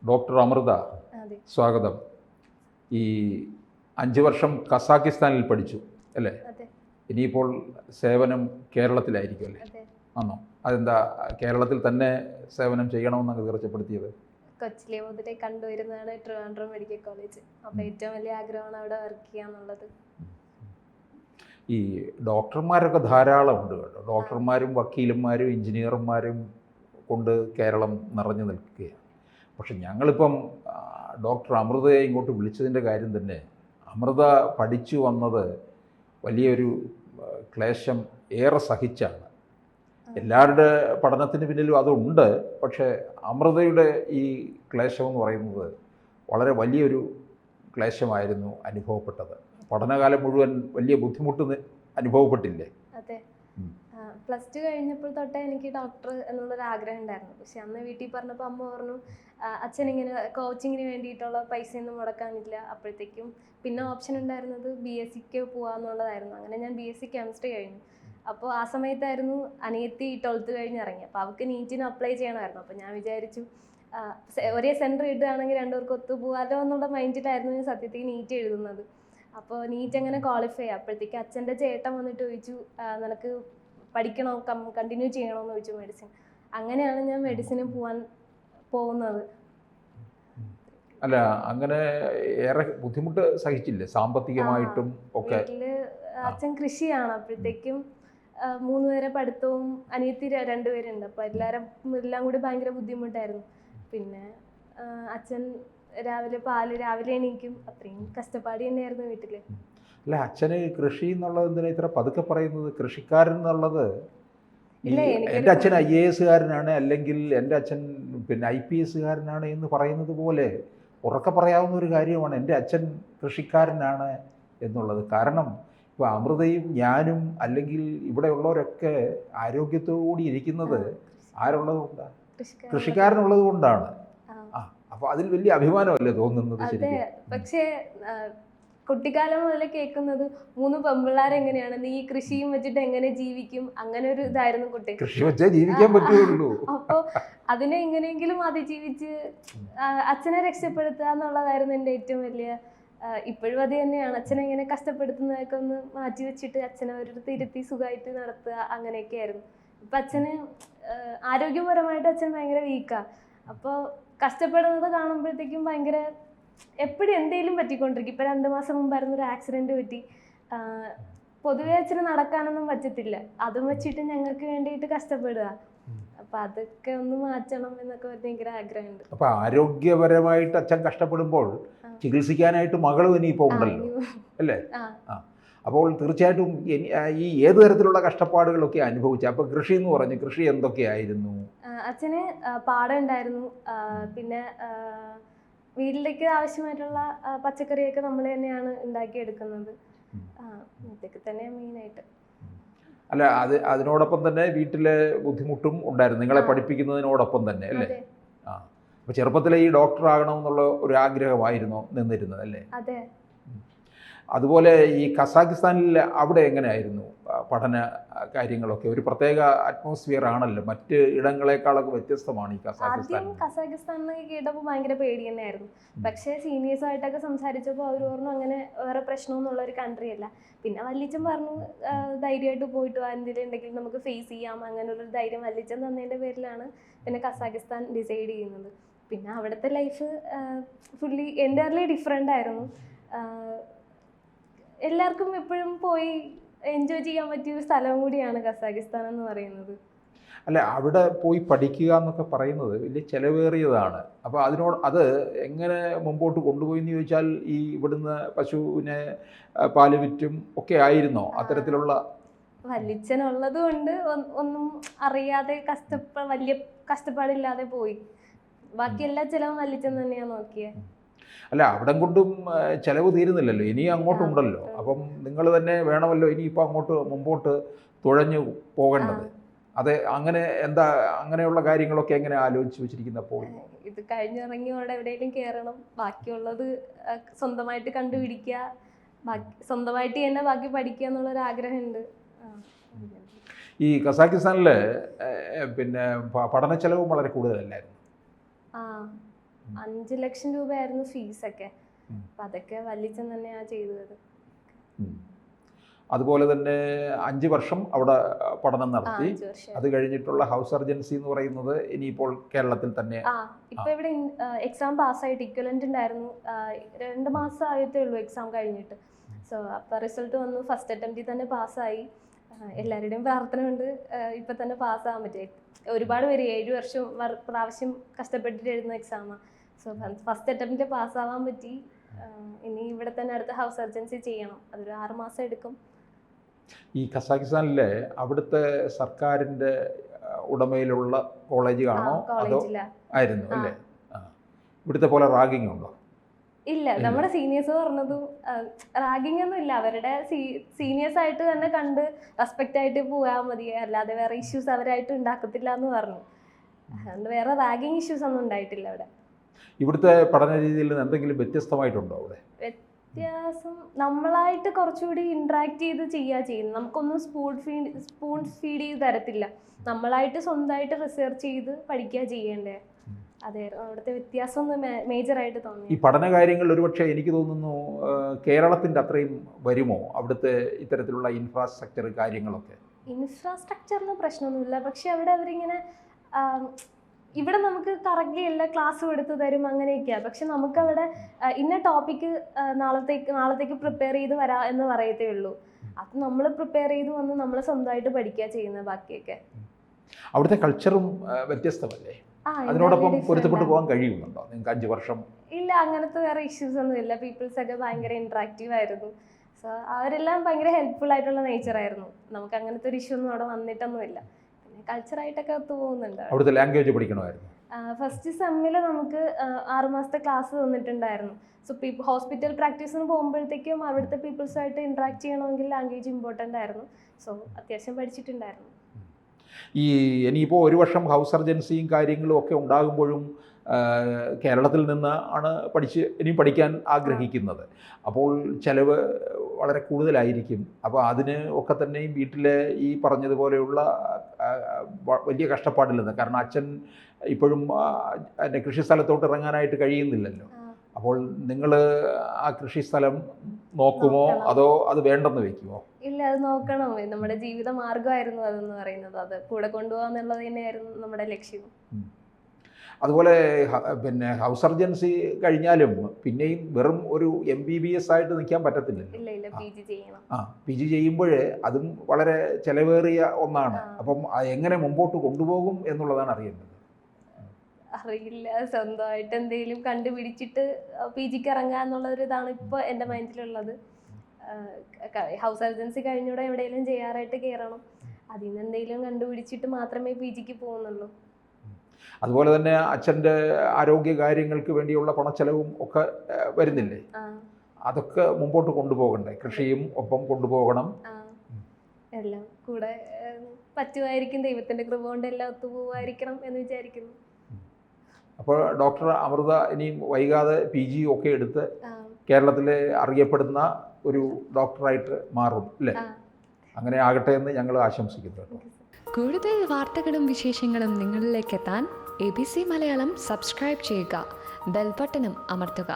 Doctor Amrita, അതെ സ്വാഗതം. ഈ 5 വർഷം കസാക്കിസ്ഥാനിൽ പഠിച്ചു അല്ലേ? അതെ ഇനിയിപ്പോൾ സേവനം കേരളത്തിലായിരിക്കും അല്ലേ? അതെ ആണോ? അതെന്താ കേരളത്തിൽ തന്നെ സേവനം ചെയ്യണമെന്നൊക്കെ തീർച്ചപ്പെടുത്തിയത്? കൊച്ചിലെ മുതലേ കണ്ടുവരുന്നതാണ് ട്രിവാൻഡ്രം മെഡിക്കൽ കോളേജ്. അപ്പോൾ ഏറ്റവും വലിയ ആഗ്രഹമാണ് അവിടെ വർക്ക് ചെയ്യാന്നുള്ളത്. ഈ ഡോക്ടർമാരൊക്കെ ധാരാളം ഉണ്ട് കേട്ടോ. ഡോക്ടർമാരും വക്കീലന്മാരും എഞ്ചിനീയർമാരും കൊണ്ട് കേരളം നിറഞ്ഞു നിൽക്കുകയാണ്. പക്ഷെ ഞങ്ങളിപ്പം ഡോക്ടർ അമൃതയെ ഇങ്ങോട്ട് വിളിച്ചതിൻ്റെ കാര്യം തന്നെ, അമൃത പഠിച്ചു വന്നത് വലിയൊരു ക്ലേശം ഏറെ സഹിച്ചാണ്. എല്ലാവരുടെ പഠനത്തിന് പിന്നിലും അതുണ്ട്. പക്ഷേ അമൃതയുടെ ഈ ക്ലേശം എന്ന് പറയുന്നത് വളരെ വലിയൊരു ക്ലേശമായിരുന്നു അനുഭവപ്പെട്ടത്. പഠനകാലം മുഴുവൻ വലിയ ബുദ്ധിമുട്ട് അനുഭവപ്പെട്ടില്ലേ? അതെ, +2 കഴിഞ്ഞപ്പോൾ തൊട്ടേ എനിക്ക് ഡോക്ടർ എന്നുള്ളൊരു ആഗ്രഹം ഉണ്ടായിരുന്നു. പക്ഷെ അന്ന് വീട്ടിൽ പറഞ്ഞപ്പോൾ അമ്മ പറഞ്ഞു അച്ഛൻ ഇങ്ങനെ കോച്ചിങ്ങിന് വേണ്ടിയിട്ടുള്ള പൈസയൊന്നും മുടക്കാനില്ല. അപ്പോഴത്തേക്കും പിന്നെ ഓപ്ഷൻ ഉണ്ടായിരുന്നത് BSc പോകാമെന്നുള്ളതായിരുന്നു. അങ്ങനെ ഞാൻ BSc കെമിസ്ട്രി കഴിഞ്ഞു. അപ്പോൾ ആ സമയത്തായിരുന്നു അനിയത്തി 12th കഴിഞ്ഞ് ഇറങ്ങി. അപ്പോൾ അവൾക്ക് നീറ്റിന് അപ്ലൈ ചെയ്യണമായിരുന്നു. അപ്പോൾ ഞാൻ വിചാരിച്ചു ഒരേ സെൻറ്റർ ഇടുകയാണെങ്കിൽ രണ്ടുപേർക്ക് ഒത്തു പോകാമല്ലോ എന്നുള്ള മൈൻഡിലായിരുന്നു ഞാൻ സത്യത്തിൽ നീറ്റ് എഴുതുന്നത്. അപ്പോൾ നീറ്റ് അങ്ങനെ ക്വാളിഫൈ ആയി. അപ്പോഴത്തേക്ക് അച്ഛൻ്റെ ചേട്ടൻ വന്നിട്ട് ചോദിച്ചു നിനക്ക് പഠിക്കണോ, കണ്ടിന്യൂ ചെയ്യണമെന്ന് ചോദിച്ചു മെഡിസിൻ. അങ്ങനെയാണ് ഞാൻ മെഡിസിന് പോകുന്നത്. അല്ല, അങ്ങനെ ഏറെ ബുദ്ധിമുട്ട് സഹിച്ചില്ലേ സാമ്പത്തികമായിട്ടും ഒക്കെ? വീട്ടില് അച്ഛൻ കൃഷിയാണ്. അപ്പോഴത്തേക്കും 3 പേരെ പഠിത്തവും അനിയത്തി 2 പേരുണ്ട്. അപ്പോൾ എല്ലാം കൂടി ഭയങ്കര ബുദ്ധിമുട്ടായിരുന്നു. പിന്നെ അച്ഛൻ രാവിലെ എണീക്കും. അത്രയും കഷ്ടപ്പാടി തന്നെയായിരുന്നു വീട്ടിൽ. അല്ല, അച്ഛന് കൃഷി എന്നുള്ളത് എന്തിനാ ഇത്ര പതുക്കെ പറയുന്നത്? കൃഷിക്കാരൻ എന്നുള്ളത് എൻ്റെ അച്ഛൻ IAS കാരനാണ്, അല്ലെങ്കിൽ എൻ്റെ അച്ഛൻ പിന്നെ IPS കാരനാണ് എന്ന് പറയുന്നത് പോലെ ഉറക്കെ പറയാവുന്ന ഒരു കാര്യമാണ് എൻ്റെ അച്ഛൻ കൃഷിക്കാരനാണ് എന്നുള്ളത്. കാരണം ഇപ്പോൾ അമൃതയും ഞാനും അല്ലെങ്കിൽ ഇവിടെ ഉള്ളവരൊക്കെ ആരോഗ്യത്തോടുകൂടി ഇരിക്കുന്നത് ആരുള്ളത് കൊണ്ടാണ്? കൃഷിക്കാരനുള്ളത് കൊണ്ടാണ്. അപ്പോൾ അതിൽ വലിയ അഭിമാനമല്ലേ തോന്നുന്നത്? ശരിക്കും പക്ഷേ കുട്ടിക്കാലം മുതലേ കേൾക്കുന്നത് 3 പെമ്പിള്ളാരെങ്ങനെയാണ്, നീ കൃഷിയും വെച്ചിട്ട് എങ്ങനെ ജീവിക്കും, അങ്ങനെ ഒരു ഇതായിരുന്നു കുട്ടി. കൃഷി വെച്ചേ ജീവിക്കാൻ പറ്റുള്ളൂ. അപ്പോൾ അതിനെ എങ്ങനെയെങ്കിലും അതിജീവിച്ച് അച്ഛനെ രക്ഷപ്പെടുത്തുക എന്നുള്ളതായിരുന്നു എൻ്റെ ഏറ്റവും വലിയ. ഇപ്പോഴും അത് തന്നെയാണ്. അച്ഛനെ ഇങ്ങനെ കഷ്ടപ്പെടുത്തുന്നതൊക്കെ ഒന്ന് മാറ്റി വെച്ചിട്ട് അച്ഛനെ ഒരു തിരുത്തി സുഖമായിട്ട് നടത്തുക, അങ്ങനെയൊക്കെ ആയിരുന്നു. ഇപ്പം അച്ഛന് ആരോഗ്യപരമായിട്ട് അച്ഛൻ ഭയങ്കര വീക്കാണ്. അപ്പോൾ കഷ്ടപ്പെടുന്നത് കാണുമ്പോഴത്തേക്കും ഭയങ്കര എപ്പോഴും എന്തെങ്കിലും പറ്റിക്കൊണ്ടിരിക്കും. ഇപ്പം 2 മാസം മുമ്പായിരുന്നു ഒരു ആക്സിഡൻറ്റ് പറ്റി. പൊതുവേ അച്ഛന് നടക്കാനൊന്നും പറ്റത്തില്ല. അതും വെച്ചിട്ട് ഞങ്ങൾക്ക് വേണ്ടിയിട്ട് കഷ്ടപ്പെടുക. അപ്പം അതൊക്കെ ഒന്ന് മാറ്റണം എന്നൊക്കെ ഭയങ്കര ആഗ്രഹമുണ്ട്. അപ്പം ആരോഗ്യപരമായിട്ട് അച്ഛൻ കഷ്ടപ്പെടുമ്പോൾ ചികിത്സിക്കാനായിട്ട് മകളും ഇനിയിപ്പോൾ ഉണ്ടല്ലോ അല്ലേ? അപ്പോൾ തീർച്ചയായിട്ടും ഈ ഏത് തരത്തിലുള്ള കഷ്ടപ്പാടുകളൊക്കെ അനുഭവിച്ചു? അപ്പോൾ കൃഷി എന്ന് പറഞ്ഞു, കൃഷി എന്തൊക്കെയായിരുന്നു? അച്ഛന് പാടം ഉണ്ടായിരുന്നു. പിന്നെ വീട്ടിലേക്ക് ആവശ്യമായിട്ടുള്ള പച്ചക്കറിയൊക്കെ നമ്മൾ തന്നെയാണ് ഉണ്ടാക്കിയെടുക്കുന്നത്. ഇതൊക്കെ തന്നെ മെയിനായിട്ട്. അല്ല, അതിനോടൊപ്പം തന്നെ വീട്ടിലെ ബുദ്ധിമുട്ടും ഉണ്ടായിരുന്നു നിങ്ങളെ പഠിപ്പിക്കുന്നതിനോടൊപ്പം തന്നെ അല്ലേ? അപ്പോൾ ചെറുപ്പത്തിലെ ഈ ഡോക്ടർ ആകണമെന്നുള്ള ഒരു ആഗ്രഹമായിരുന്നു നിന്നിരുന്നത് അല്ലേ? അതെ. അതുപോലെ ഈ കസാഖിസ്ഥാനിൽ അവിടെ എങ്ങനെയായിരുന്നു പഠന കാര്യങ്ങളൊക്കെ? ഒരു പ്രത്യേക അറ്റ്മോസ്ഫിയർ ആണല്ലോ, മറ്റ് ഇടങ്ങളെക്കാളൊക്കെ വ്യത്യസ്തമാണ് ഈ കസാഖിസ്ഥാൻ. ആദ്യം കസാഖിസ്ഥാനിൽ കേട്ടപ്പോൾ ഭയങ്കര പേടി തന്നെയായിരുന്നു. പക്ഷേ സീനിയേഴ്സായിട്ടൊക്കെ സംസാരിച്ചപ്പോൾ അവർ പറഞ്ഞു അങ്ങനെ വേറെ പ്രശ്നമൊന്നുള്ള ഒരു കൺട്രി അല്ല. പിന്നെ വല്ലിച്ചൻ പറഞ്ഞു ധൈര്യമായിട്ട് പോയിട്ട് എന്തെങ്കിലും ഉണ്ടെങ്കിൽ നമുക്ക് ഫേസ് ചെയ്യാം, അങ്ങനെയുള്ളൊരു ധൈര്യം വല്ലിച്ചൻ തന്നതിൻ്റെ പേരിലാണ് പിന്നെ കസാഖിസ്ഥാൻ ഡിസൈഡ് ചെയ്യുന്നത്. പിന്നെ അവിടുത്തെ ലൈഫ് ഫുള്ളി എൻ്റയർലി ഡിഫറെൻ്റ് ആയിരുന്നു. എല്ലാവർക്കും എപ്പോഴും പോയി എൻജോയ് ചെയ്യാൻ പറ്റിയ ഒരു സ്ഥലം കൂടിയാണ് കസാഖിസ്ഥാൻ എന്ന് പറയുന്നത്. അല്ല, അവിടെ പോയി പഠിക്കുക എന്നൊക്കെ പറയുന്നത് വലിയ ചിലവേറിയതാണ്. അപ്പോൾ അത് എങ്ങനെ മുമ്പോട്ട് കൊണ്ടുപോയി എന്ന് ചോദിച്ചാൽ, ഈ ഇവിടുന്ന് പശുവിനെ പാല് വിറ്റും ഒക്കെ ആയിരുന്നോ അത്തരത്തിലുള്ള? വല്ലിച്ചനുള്ളത് കൊണ്ട് ഒന്നും അറിയാതെ വലിയ കഷ്ടപ്പാടില്ലാതെ പോയി. ബാക്കി എല്ലാ ചിലവും വല്ലിച്ചൻ തന്നെയാണ് നോക്കിയത്. അല്ല, അവിടം കൊണ്ടും ചിലവ് തീരുന്നില്ലല്ലോ, ഇനി അങ്ങോട്ടുണ്ടല്ലോ. അപ്പം നിങ്ങൾ തന്നെ വേണമല്ലോ ഇനിയിപ്പോൾ അങ്ങോട്ട് മുമ്പോട്ട് തുഴഞ്ഞു പോകേണ്ടത്. അതെ, അങ്ങനെയുള്ള കാര്യങ്ങളൊക്കെ എങ്ങനെ ആലോചിച്ച് വെച്ചിരിക്കുന്നപ്പോൾ? ഇത് കഴിഞ്ഞിറങ്ങി അവിടെ എവിടെയെങ്കിലും കയറണം, ബാക്കിയുള്ളത് സ്വന്തമായിട്ട് കണ്ടുപിടിക്കുക, സ്വന്തമായിട്ട് തന്നെ ബാക്കി പഠിക്കുക എന്നുള്ളൊരു ആഗ്രഹമുണ്ട്. ഈ കസാഖിസ്ഥാനിൽ പിന്നെ പഠന ചെലവും വളരെ കൂടുതലല്ലായിരുന്നു? 5 ലക്ഷം രൂപയായിരുന്നു ഫീസൊക്കെ. അപ്പം അതൊക്കെ വലിച്ചൻ തന്നെയാണ് ചെയ്തത്. അതുപോലെ തന്നെ 5 വർഷം അവിടെ പഠനം നടത്തി. 5 വർഷം. അത് കഴിഞ്ഞിട്ടുള്ള ഹൗസ് സർജൻസി എന്ന് പറയുന്നത് ഇനിയിപ്പോൾ കേരളത്തിൽ തന്നെ. ഇപ്പൊ ഇവിടെ എക്സാം പാസ്സായിട്ട് ഇക്വലന്റ് ഉണ്ടായിരുന്നു. 2 മാസം ആയതേ ഉള്ളൂ എക്സാം കഴിഞ്ഞിട്ട്. സോ അപ്പൊ റിസൾട്ട് വന്നു. ഫസ്റ്റ് അറ്റംപ്റ്റിൽ തന്നെ പാസ്സായി. എല്ലാവരുടെയും പ്രാർത്ഥന കൊണ്ട് ഇപ്പൊ തന്നെ പാസ്സാകാൻ പറ്റി. ഒരുപാട് പേര് 7 വർഷം പ്രാവശ്യം കഷ്ടപ്പെട്ടിട്ട് എഴുതുന്ന എക്സാമാണ്. സോ ഫസ്റ്റ് അറ്റംപ്റ്റിൽ പാസ്സാവാൻ പറ്റി. ഇനി ഇവിടെ തന്നെ അടുത്ത ഹൗസ് സർജൻസി ചെയ്യണം. അതൊരു 6 മാസം എടുക്കും. ഈ കസാഖിസ്ഥാനിലെ അവിടുത്തെ സർക്കാരിൻ്റെ ഉടമയിലുള്ള കോളേജ് ആണോ അതോ ആയിരുന്നു അല്ലേ? ഇവിടുത്തെ പോലെ റാഗിങ് ഉണ്ടോ? ഇല്ല, നമ്മുടെ സീനിയേഴ്സ് പറഞ്ഞതും റാഗിങ് ഒന്നും ഇല്ല. അവരുടെ സീനിയേഴ്സ് ആയിട്ട് തന്നെ കണ്ട് റെസ്പെക്റ്റ് ആയിട്ട് പോയാൽ മതി, അല്ലാതെ വേറെ ഇഷ്യൂസ് അവരായിട്ട് ഉണ്ടാക്കത്തില്ല എന്ന് പറഞ്ഞു. അതുകൊണ്ട് വേറെ റാഗിങ് ഇഷ്യൂസ് ഒന്നും ഉണ്ടായിട്ടില്ല അവിടെ. ഇവിടുത്തെ പഠന രീതിയിൽ നിന്ന് എന്തെങ്കിലും വ്യത്യസ്തമായിട്ടുണ്ടോ അവിടെ? വ്യത്യാസം നമ്മളായിട്ട് കുറച്ചുകൂടി ഇന്ററാക്ട് ചെയ്ത് ചെയ്യുന്നത്. നമുക്കൊന്നും സ്പൂൺ ഫീഡ് ചെയ്ത് തരത്തില്ല. നമ്മളായിട്ട് സ്വന്തമായിട്ട് റിസർച്ച് ചെയ്ത് പഠിക്കുക ചെയ്യേണ്ടേ. അതെ, അവിടുത്തെ വ്യത്യാസം മേജറായിട്ട് തോന്നി. ഈ പഠന കാര്യങ്ങൾ ഒരുപക്ഷെ എനിക്ക് തോന്നുന്നു കേരളത്തിൻ്റെ അത്രയും വരുമോ അവിടുത്തെ ഇത്തരത്തിലുള്ള ഇൻഫ്രാസ്ട്രക്ചർ കാര്യങ്ങളൊക്കെ? ഇൻഫ്രാസ്ട്രക്ചറിന് പ്രശ്നമൊന്നുമില്ല. പക്ഷെ അവിടെ അവരിങ്ങനെ ഇവിടെ നമുക്ക് കറക്റ്റ്ലി എല്ലാ ക്ലാസ്സും എടുത്തു തരും, അങ്ങനെയൊക്കെയാണ്. പക്ഷെ നമുക്കവിടെ ഇന്ന ടോപ്പിക്ക് നാളത്തേക്ക് പ്രിപ്പയർ ചെയ്ത് വരാ എന്ന് പറയത്തേ ഉള്ളൂ. അത് നമ്മൾ പ്രിപ്പയർ ചെയ്ത് വന്ന് നമ്മൾ സ്വന്തമായിട്ട് പഠിക്കുക ചെയ്യുന്നത്. ബാക്കിയൊക്കെ അവിടുത്തെ കൾച്ചറും വ്യത്യസ്തമല്ലേ? അതിനോടൊപ്പം പൊരുത്തപ്പെട്ടു പോകാൻ കഴിയുന്നുണ്ടോ നിങ്ങൾക്ക് 5 വർഷം? ഇല്ല, അങ്ങനത്തെ വേറെ ഇഷ്യൂസ് ഒന്നും ഇല്ല. പീപ്പിൾസ് ഒക്കെ ഭയങ്കര ഇന്ററാക്റ്റീവ് ആയിരുന്നു. സോ അവരെല്ലാം ഭയങ്കര ഹെൽപ്ഫുൾ ആയിട്ടുള്ള നേച്ചർ ആയിരുന്നു. നമുക്ക് അങ്ങനത്തെ ഒരു ഇഷ്യൂ ഒന്നും അവിടെ വന്നിട്ടൊന്നുമില്ല. പിന്നെ കൾച്ചറായിട്ടൊക്കെ ഒത്തു പോകുന്നുണ്ട്. അവിടുത്തെ ലാംഗ്വേജ് പഠിക്കണമായിരുന്നു. ഫസ്റ്റ് സെമ്മിൽ നമുക്ക് 6 മാസത്തെ ക്ലാസ് തന്നിട്ടുണ്ടായിരുന്നു. സോ ഹോസ്പിറ്റൽ പ്രാക്ടീസിന് പോകുമ്പോഴത്തേക്കും അവിടുത്തെ പീപ്പിൾസുമായിട്ട് ഇന്ററാക്ട് ചെയ്യണമെങ്കിൽ ലാംഗ്വേജ് ഇമ്പോർട്ടൻ്റ് ആയിരുന്നു. സോ അത്യാവശ്യം പഠിച്ചിട്ടുണ്ടായിരുന്നു. ഈ ഇനിയിപ്പോൾ 1 വർഷം ഹൗസ് സർജൻസിയും കാര്യങ്ങളും ഒക്കെ ഉണ്ടാകുമ്പോഴും കേരളത്തിൽ നിന്ന് ആണ് ഇനിയും പഠിക്കാൻ ആഗ്രഹിക്കുന്നത്. അപ്പോൾ ചിലവ് വളരെ കൂടുതലായിരിക്കും. അപ്പോൾ അതിന് ഒക്കെ തന്നെയും വീട്ടിലെ ഈ പറഞ്ഞതുപോലെയുള്ള വലിയ കഷ്ടപ്പാടില്ലെന്ന്. കാരണം അച്ഛൻ ഇപ്പോഴും എൻ്റെ കൃഷിസ്ഥലത്തോട്ട് ഇറങ്ങാനായിട്ട് കഴിയുന്നില്ലല്ലോ. അപ്പോൾ നിങ്ങൾ ആ കൃഷിസ്ഥലം നോക്കുമോ അതോ അത് വേണ്ടെന്ന് വെക്കുമോ? ഇല്ല, അത് നോക്കണം. നമ്മുടെ ജീവിത മാർഗമായിരുന്നു അതെന്ന് പറയുന്നത്. അത് കൂടെ കൊണ്ടുപോകാന്നുള്ളത് തന്നെയായിരുന്നു നമ്മുടെ ലക്ഷ്യം. അതുപോലെ പിന്നെ ഹൗസ് സർജൻസി കഴിഞ്ഞാലും പിന്നെയും വെറും ഒരു MBBS ആയിട്ട് നിൽക്കാൻ പറ്റത്തില്ലല്ലോ. ഇല്ല, PG ചെയ്യണം. PG ചെയ്യുമ്പോൾ അതും വളരെ ചിലവേറിയ ഒന്നാണ്. അപ്പം എങ്ങനെ മുമ്പോട്ട് കൊണ്ടുപോകും എന്നുള്ളതാണ് അറിയേണ്ടത്. അറിയില്ല, സ്വന്തമായിട്ട് എന്തെങ്കിലും കണ്ടുപിടിച്ചിട്ട് PGക്ക് ഇറങ്ങുക എന്നുള്ളൊരു ഇതാണ് ഇപ്പോൾ എൻ്റെ മൈൻഡിലുള്ളത്. ഹൗസ് സർജൻസി കഴിഞ്ഞൂടെ എവിടെയെങ്കിലും ചെയ്യാറായിട്ട് കയറണം. അതിൽ നിന്ന് എന്തെങ്കിലും കണ്ടുപിടിച്ചിട്ട് മാത്രമേ PGക്ക് പോകുന്നുള്ളൂ. അതുപോലെ തന്നെ അച്ഛൻ്റെ ആരോഗ്യ കാര്യങ്ങൾക്ക് വേണ്ടിയുള്ള പണച്ചെലവും ഒക്കെ വരുന്നില്ലേ? അതൊക്കെ മുമ്പോട്ട് കൊണ്ടുപോകണ്ടേ? കൃഷിയും ഒപ്പം കൊണ്ടുപോകണം. എല്ലാം കൂടെ പറ്റുമായിരിക്കും. ദൈവത്തിൻ്റെ കൃപ കൊണ്ട് എല്ലാം ഒത്തുപോകുമായിരിക്കണം എന്ന് വിചാരിക്കുന്നു. അപ്പോൾ ഡോക്ടർ അമൃത ഇനിയും വൈകാതെ PG ഒക്കെ എടുത്ത് കേരളത്തിലെ അറിയപ്പെടുന്ന ഒരു ഡോക്ടറായിട്ട് മാറും അല്ലേ? അങ്ങനെ ആകട്ടെ എന്ന് ഞങ്ങൾ ആശംസിക്കുന്നു. കൂടുതൽ വാർത്തകളും വിശേഷങ്ങളും നിങ്ങളിലേക്ക് എത്താൻ ABC മലയാളം സബ്സ്ക്രൈബ് ചെയ്യുക, ബെൽ ബട്ടണും അമർത്തുക.